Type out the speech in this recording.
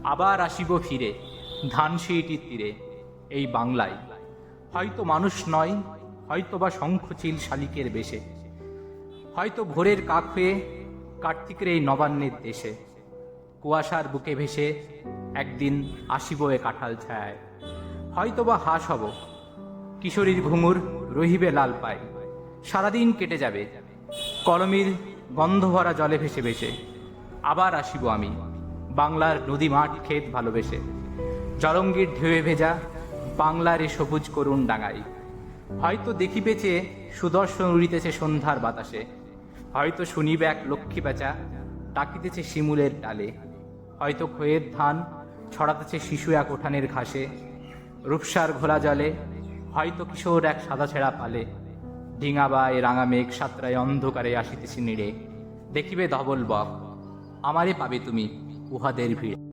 আবার আসিব ফিরে ধানসিঁড়িটির তীরে, এই বাংলায়। হয়তো মানুষ নয়, হয়তো বা শঙ্খচিল শালিকের বেশে, হয়তো ভোরের কাক হয়ে কার্তিকের এই নবান্নের দেশে। কুয়াশার বুকে ভেসে একদিন আসিব এ কাঁঠাল ছায়ায়। হয়তো বা হাঁস হব, কিশোরীর ঘুঙুর রহিবে লাল পায়। সারাদিন কেটে যাবে কলমির গন্ধ ভরা জলে ভেসে ভেসে। আবার আসিব আমি বাংলার নদী মাঠ ক্ষেত ভালোবেসে। জলঙ্গির ঢেউয়ে ভেজা বাংলার এ সবুজ করুণ ডাঙায়। হয়তো দেখিবেছে সুদর্শন উড়িতেছে সন্ধ্যার বাতাসে। হয়তো শুনিবে এক লক্ষ্মী বেচা ডাকিতেছে শিমুলের ডালে। হয়তো খয়ের ধান ছড়াতেছে শিশু এক উঠানের ঘাসে। রূপসার ঘোলা জলে হয়তো কিশোর এক সাদা ছেঁড়া পালে। ডিঙা বায় রাঙা মেঘ সাতরায় অন্ধকারে আসিতেছি নিড়ে। দেখিবে ধবল বক, আমারে পাবে তুমি উহাদের ভিড়।